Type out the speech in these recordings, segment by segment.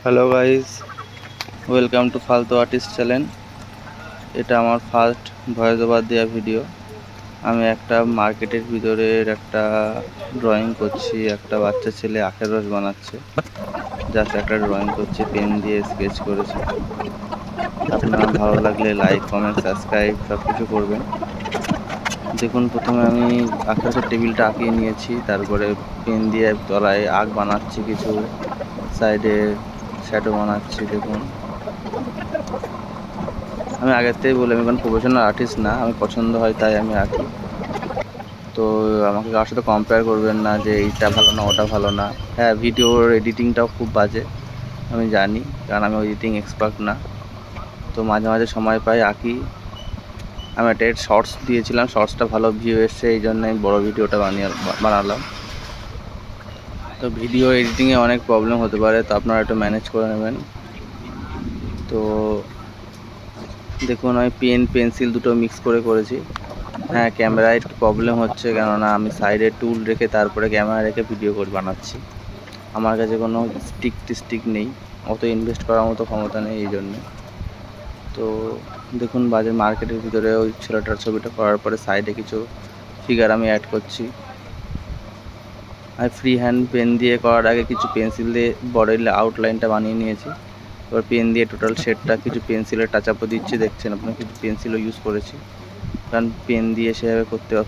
Hello guys, welcome to ফালতু artist channel. এটা আমার ফার্স্ট ভয়েস ওভার দেওয়া ভিডিও। আমি একটা মার্কেটের ভিতরের একটা ড্রয়িং করছি। একটা বাচ্চা ছেলে আখের রস বানাচ্ছে। জাস্ট একটা ড্রয়িং করছে, পেন দিয়ে স্কেচ করেছি। আপনার ভালো লাগলে লাইক, কমেন্ট, সাবস্ক্রাইব সব কিছু করবেন। দেখুন, প্রথমে আমি আখের রসের টেবিলটা আঁকিয়ে নিয়েছি। তারপরে পেন দিয়ে তলায় আঁক বানাচ্ছি, কিছু সাইডে শ্যাডো বানাচ্ছি। দেখুন, আমি আগের থেকেই বলি আমি কোনো প্রফেশনাল আর্টিস্ট না, আমি পছন্দ হয় তাই আমি আঁকি। তো আমাকে কারোর সাথে কম্পেয়ার করবেন না যে এইটা ভালো না ওটা ভালো না। হ্যাঁ, ভিডিওর এডিটিংটাও খুব বাজে, আমি জানি, কারণ আমি এডিটিং এক্সপার্ট না। তো মাঝে মাঝে সময় পাই আঁকি। আমি একটা শর্টস দিয়েছিলাম, শর্টসটা ভালো ভিউ এসছে, এই জন্য আমি বড়ো ভিডিওটা বানালাম। তো ভিডিও এডিটিংয়ে অনেক প্রবলেম হতে পারে, তো আপনারা একটু ম্যানেজ করে নেবেন। তো দেখুন, আমি পেন্সিল দুটো মিক্স করেছি। হ্যাঁ, ক্যামেরায় একটু প্রবলেম হচ্ছে, কেননা আমি সাইডে টুল রেখে তারপরে ক্যামেরা রেখে ভিডিও বানাচ্ছি। আমার কাছে কোনো স্টিক নেই, অত ইনভেস্ট করার মতো ক্ষমতা নেই, এই জন্যে। তো দেখুন, বাজার মার্কেটের ভিতরে ওই ছেলেটার ছবিটা করার পরে সাইডে কিছু ফিগার আমি অ্যাড করছি। আমি ফ্রি হ্যান্ড পেন দিয়ে করার আগে কিছু পেন্সিল দিয়ে বডির আউটলাইনটা বানিয়ে নিয়েছি। এবার পেন দিয়ে টোটাল শেডটা কিছু পেন্সিলের টাচ আপও দিচ্ছি। দেখছেন আপনার, কিছু পেন্সিলও ইউজ করেছি, কারণ পেন দিয়ে সেভাবে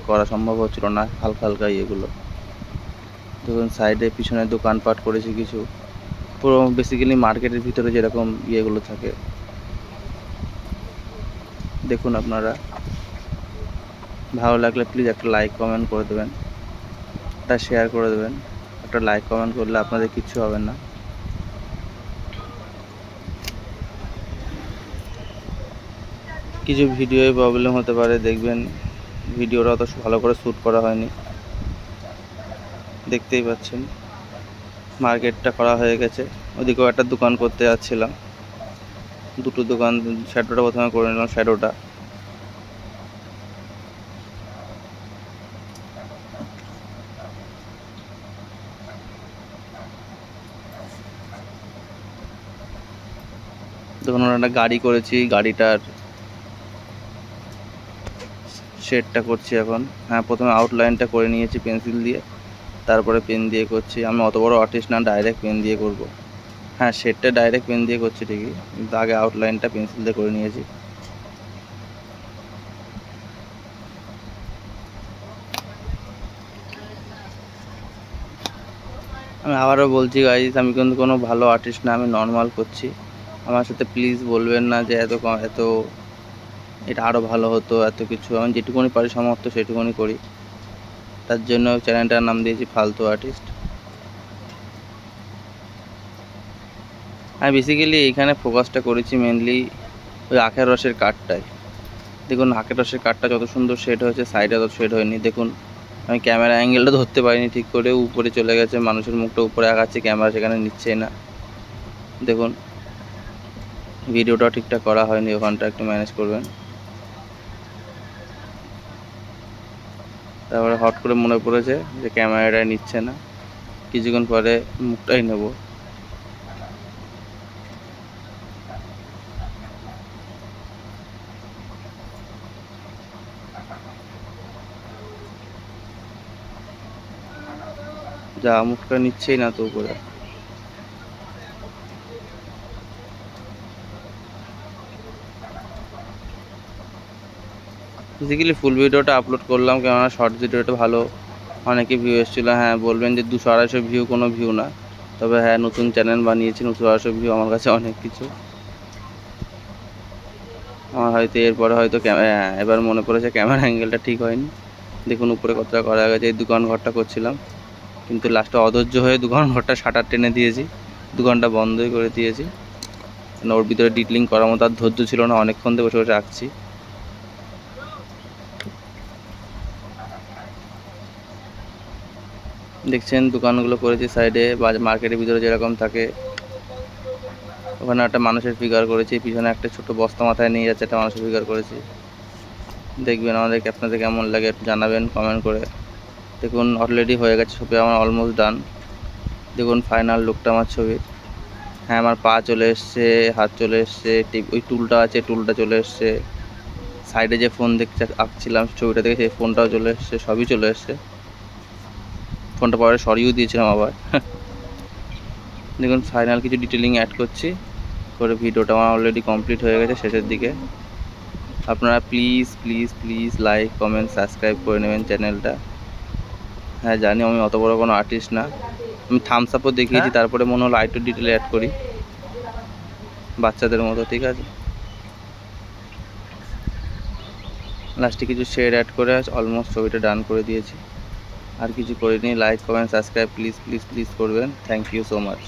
করা সম্ভব হচ্ছিল না, হালকা হালকা ইয়েগুলো। দেখুন, সাইডে পিছনে দোকানপাট করেছি কিছু, পুরো বেসিক্যালি মার্কেটের ভিতরে যেরকম ইয়েগুলো থাকে। দেখুন, আপনারা ভালো লাগলে প্লিজ একটা লাইক কমেন্ট করে দেবেন, একটা শেয়ার করে দেবেন। একটা লাইক কমেন্ট করলে আপনাদের কিচ্ছু হবে না। কিছু ভিডিওয় প্রবলেম হতে পারে, দেখবেন ভিডিওটা অত ভালো করে শ্যুট করা হয়নি। দেখতেই পাচ্ছেন মার্কেটটা করা হয়ে গেছে। ওদিকেও একটা দোকান করতে যাচ্ছিলাম, দুটো দোকান। শ্যাডোটা প্রথমে করে নিলাম, শ্যাডোটা। দেখুন, একটা গাড়ি করেছি, গাড়িটার শেডটা করছি এখন। হ্যাঁ, প্রথমে আউটলাইনটা করে নিয়েছি পেন্সিল দিয়ে, তারপরে পেন দিয়ে করছি। আমি অত বড় আর্টিস্ট না, ডাইরেক্ট পেন দিয়ে করব। হ্যাঁ, শেডটা ডাইরেক্ট পেন দিয়ে করছি ঠিকই, কিন্তু আগে আউটলাইনটা পেন্সিল দিয়ে করে নিয়েছি। আমি আবারও বলছি গাইজ, আমি কিন্তু কোনো ভালো আর্টিস্ট না, আমি নর্মাল করছি। আমার সাথে প্লিজ বলবেন না যে এত এটা আরও ভালো হতো, এত কিছু। আমি যেটুকুনি পারি সামর্থ্য সেটুকুনি করি। তার জন্য চ্যানেলটার নাম দিয়েছি ফালতু আর্টিস্ট। আমি বেসিক্যালি এইখানে ফোকাসটা করেছি মেনলি ওই আখের রসের কাঠটায়। দেখুন, আখের রসের কাঠটা যত সুন্দর শেড হয়েছে, সাইডে তত শেড হয়নি। দেখুন, আমি ক্যামেরা অ্যাঙ্গেলটা ধরতে পারিনি ঠিক করে, উপরে চলে গেছে, মানুষের মুখটা উপরে আগাচ্ছে, ক্যামেরা সেখানে নিচ্ছেই না। দেখুন, ভিডিওটা ঠিকঠাক করা হয়নি, ওখানটা একটু ম্যানেজ করবেন। তারপরে হট করে মনে পড়েছে যে ক্যামেরাটা নিচ্ছে না, কিছুক্ষণ পরে মুখটাই নেব। যা, মুখটা নিচ্ছেই না তো উপরে। বেসিক্যালি ফুল ভিডিওটা আপলোড করলাম, কেননা শর্ট ভিডিওটা ভালো অনেকে ভিউ এসেছিলো। হ্যাঁ, বলবেন যে 200-250 ভিউ কোনো ভিউ না, তবে হ্যাঁ, নতুন চ্যানেল বানিয়েছি, 250 ভিউ আমার কাছে অনেক কিছু। আমার হয়তো এরপরে হয়তো এবার মনে পড়েছে ক্যামেরা অ্যাঙ্গেলটা ঠিক হয়নি। দেখুন, উপরে কতটা করা গেছে। এই দোকান ঘরটা করছিলাম, কিন্তু লাস্টে অধৈর্য হয়ে দোকান ঘরটা শাটার টেনে দিয়েছি, দোকানটা বন্ধই করে দিয়েছি। ওর ভিতরে ডিটেলিং করার মতো আর ধৈর্য ছিল না, অনেকক্ষণ ধরে বসে বসে আঁকছি। দেখছেন দোকানগুলো করেছি সাইডে, মার্কেটের ভিতরে যেরকম থাকে। ওখানে একটা মানুষের ফিগার করেছি, পিছনে একটা ছোট বস্তা মাথায় নিয়ে যাচ্ছে, একটা মানুষের ফিগার করেছি। দেখবেন, আমাদেরকে আপনাদের কেমন লাগে একটু জানাবেন কমেন্ট করে। দেখুন, অলরেডি হয়ে গেছে ছবি আমার, অলমোস্ট ডান। দেখুন ফাইনাল লুকটা আমার ছবির। হ্যাঁ, আমার পা চলে এসছে, হাত চলে এসছে, ওই টুলটা আছে টুলটা চলে এসছে, সাইডে যে ফোন দেখতে আঁকছিলাম ছবিটা দেখে সেই ফোনটাও চলে এসছে, সবই চলে এসছে। ফোনটা পরে সরিয়েও দিয়েছিলাম আবার। দেখুন ফাইনাল কিছু ডিটেলিং অ্যাড করছি করে ভিডিওটা আমার অলরেডি কমপ্লিট হয়ে গেছে শেষের দিকে। আপনারা please please please like comment subscribe করে নেবেন চ্যানেলটা। হ্যাঁ জানি আমি অত বড় কোনো আর্টিস্ট না, আমি থামস আপও দেখিয়েছি, তারপরে মনে হলো আরেকটু ডিটেলে অ্যাড করি বাচ্চাদের মতো, ঠিক আছে। লাস্টে কিছু শেড অ্যাড করে অলমোস্ট ছবিটা ডান করে দিয়েছি, আর কিছু করিনি। Like comment subscribe please please please করবেন। Thank you so much.